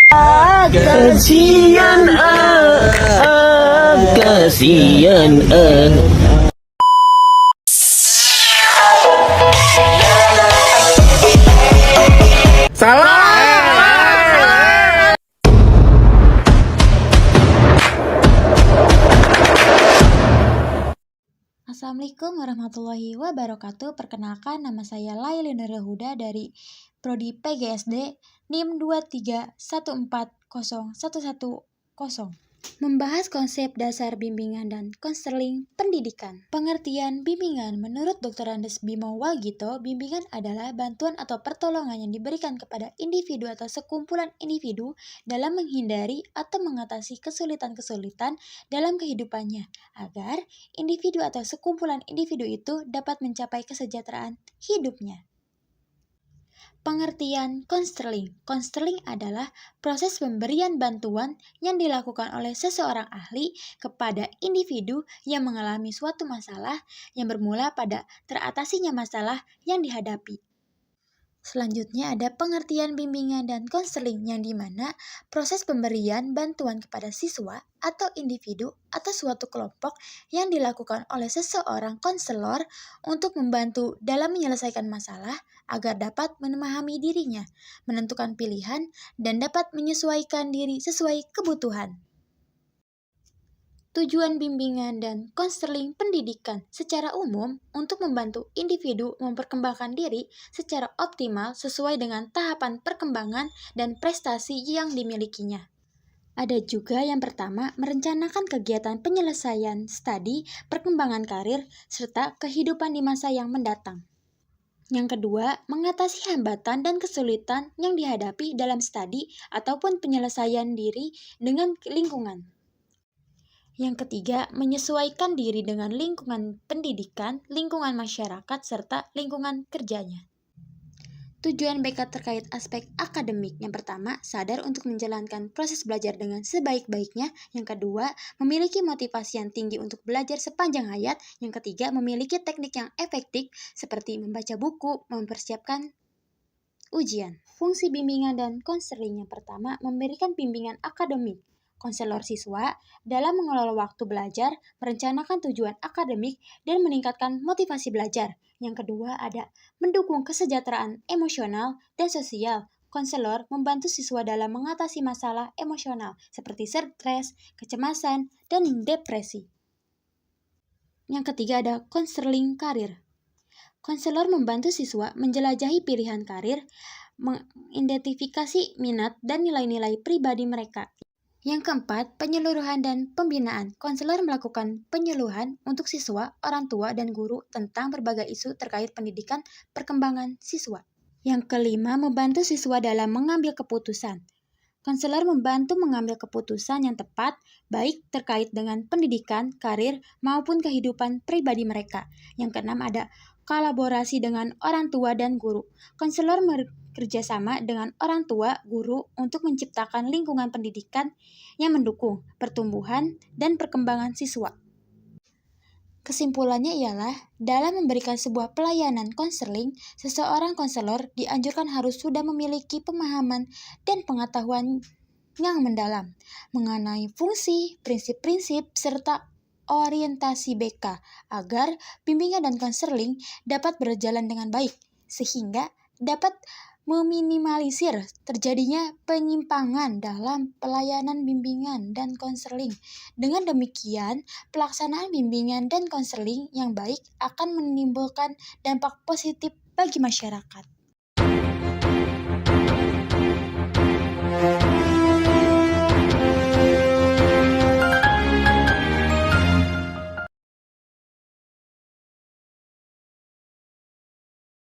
Kasian kasian Assalamualaikum warahmatullahi wabarakatuh. Perkenalkan, nama saya Laili Nurul Huda dari Prodi PGSD NIM 231401110. Membahas konsep dasar bimbingan dan konseling pendidikan. Pengertian bimbingan menurut Dr. Andes Bimo Walgito, bimbingan adalah bantuan atau pertolongan yang diberikan kepada individu atau sekumpulan individu dalam menghindari atau mengatasi kesulitan-kesulitan dalam kehidupannya, agar individu atau sekumpulan individu itu dapat mencapai kesejahteraan hidupnya. Pengertian konseling. Konseling adalah proses pemberian bantuan yang dilakukan oleh seseorang ahli kepada individu yang mengalami suatu masalah yang bermula pada teratasinya masalah yang dihadapi. Selanjutnya ada pengertian bimbingan dan konseling, yang dimana proses pemberian bantuan kepada siswa atau individu atau suatu kelompok yang dilakukan oleh seseorang konselor untuk membantu dalam menyelesaikan masalah agar dapat memahami dirinya, menentukan pilihan, dan dapat menyesuaikan diri sesuai kebutuhan. Tujuan bimbingan dan konseling pendidikan secara umum untuk membantu individu memperkembangkan diri secara optimal sesuai dengan tahapan perkembangan dan prestasi yang dimilikinya. Ada juga yang pertama, merencanakan kegiatan penyelesaian studi, perkembangan karir, serta kehidupan di masa yang mendatang. Yang kedua, mengatasi hambatan dan kesulitan yang dihadapi dalam studi ataupun penyelesaian diri dengan lingkungan. Yang ketiga, menyesuaikan diri dengan lingkungan pendidikan, lingkungan masyarakat, serta lingkungan kerjanya. Tujuan BK terkait aspek akademik. Yang pertama, sadar untuk menjalankan proses belajar dengan sebaik-baiknya. Yang kedua, memiliki motivasi yang tinggi untuk belajar sepanjang hayat. Yang ketiga, memiliki teknik yang efektif seperti membaca buku, mempersiapkan ujian. Fungsi bimbingan dan konseling. Yang pertama, memberikan bimbingan akademik. Konselor siswa dalam mengelola waktu belajar, merencanakan tujuan akademik, dan meningkatkan motivasi belajar. Yang kedua ada mendukung kesejahteraan emosional dan sosial. Konselor membantu siswa dalam mengatasi masalah emosional seperti stres, kecemasan, dan depresi. Yang ketiga ada konseling karir. Konselor membantu siswa menjelajahi pilihan karir, mengidentifikasi minat dan nilai-nilai pribadi mereka. Yang keempat, penyeluruhan dan pembinaan. Konselor melakukan penyuluhan untuk siswa, orang tua, dan guru tentang berbagai isu terkait pendidikan perkembangan siswa. Yang kelima, membantu siswa dalam mengambil keputusan. Konselor membantu mengambil keputusan yang tepat, baik terkait dengan pendidikan, karir, maupun kehidupan pribadi mereka. Yang keenam ada kolaborasi dengan orang tua dan guru. Konselor bekerjasama dengan orang tua, guru untuk menciptakan lingkungan pendidikan yang mendukung pertumbuhan dan perkembangan siswa. Kesimpulannya ialah, dalam memberikan sebuah pelayanan konseling, seseorang konselor dianjurkan harus sudah memiliki pemahaman dan pengetahuan yang mendalam mengenai fungsi, prinsip-prinsip, serta orientasi BK agar bimbingan dan konseling dapat berjalan dengan baik, sehingga dapat meminimalisir terjadinya penyimpangan dalam pelayanan bimbingan dan konseling. Dengan demikian, pelaksanaan bimbingan dan konseling yang baik akan menimbulkan dampak positif bagi masyarakat.